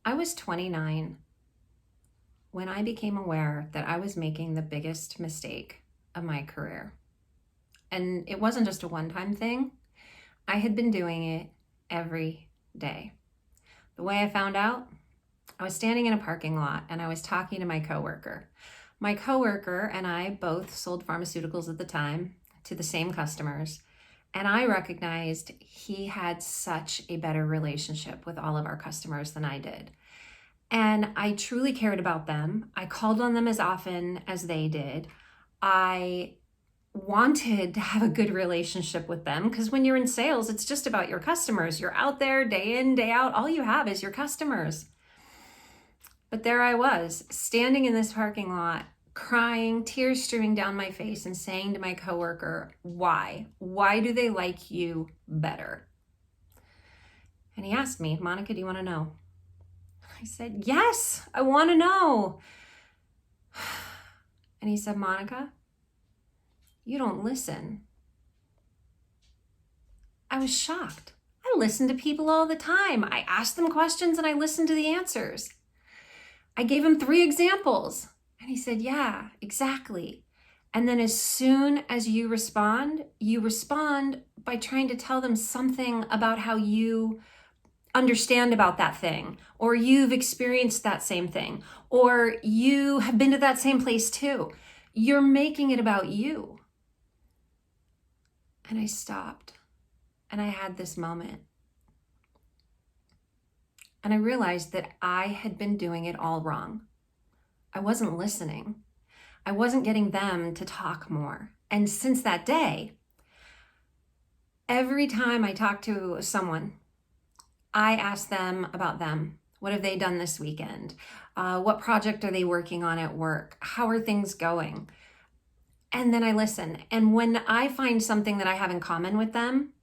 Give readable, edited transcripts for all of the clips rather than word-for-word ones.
I was 29 when I became aware that I was making the biggest mistake of my career. And it wasn't just a one-time thing. I had been doing it every day. The way I found out, I was standing in a parking lot and I was talking to my coworker. My coworker and I both sold pharmaceuticals at the time to the same customers. And I recognized he had such a better relationship with all of our customers than I did. And I truly cared about them. I called on them as often as they did. I wanted to have a good relationship with them because when you're in sales, it's just about your customers. You're out there day in, day out. All you have is your customers. But there I was, standing in this parking lot, crying, tears streaming down my face, and saying to my coworker, why? Why do they like you better? And he asked me, Monica, do you want to know? I said, yes, I want to know. And he said, Monica, you don't listen. I was shocked. I listen to people all the time. I ask them questions and I listen to the answers. I gave him 3 examples. And he said, yeah, exactly. And then as soon as you respond by trying to tell them something about how you understand about that thing, or you've experienced that same thing, or you have been to that same place too. You're making it about you. And I stopped and I had this moment. And I realized that I had been doing it all wrong. I wasn't listening. I wasn't getting them to talk more. And since that day, every time I talk to someone, I ask them about them. What have they done this weekend? What project are they working on at work? How are things going? And then I listen. And when I find something that I have in common with them,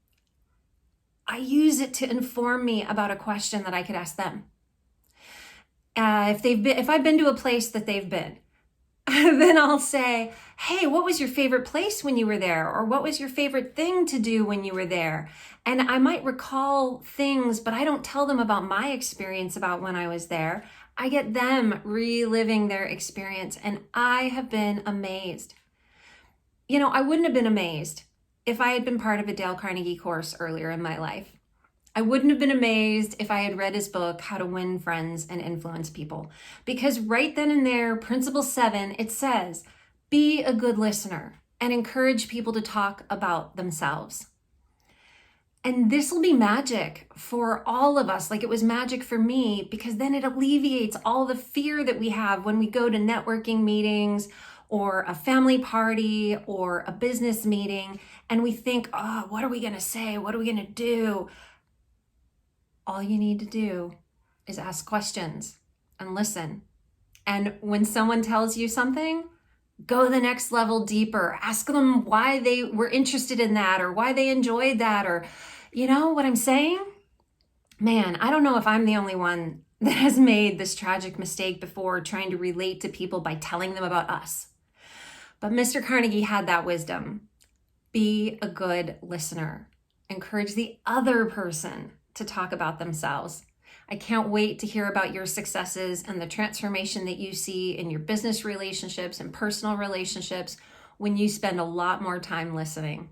I use it to inform me about a question that I could ask them. If I've been to a place that they've been, then I'll say, hey, what was your favorite place when you were there? Or what was your favorite thing to do when you were there? And I might recall things, but I don't tell them about my experience about when I was there. I get them reliving their experience, and I have been amazed. You know, I wouldn't have been amazed if I had been part of a Dale Carnegie course earlier in my life. I wouldn't have been amazed if I had read his book, How to Win Friends and Influence People. Because right then and there, Principle 7, it says, be a good listener and encourage people to talk about themselves. And this will be magic for all of us, like it was magic for me, because then it alleviates all the fear that we have when we go to networking meetings or a family party or a business meeting, and we think, oh, what are we going to say? What are we going to do? All you need to do is ask questions and listen. And when someone tells you something, go the next level deeper. Ask them why they were interested in that or why they enjoyed that, or, you know what I'm saying? Man, I don't know if I'm the only one that has made this tragic mistake before, trying to relate to people by telling them about us. But Mr. Carnegie had that wisdom. Be a good listener. Encourage the other person to talk about themselves. I can't wait to hear about your successes and the transformation that you see in your business relationships and personal relationships when you spend a lot more time listening.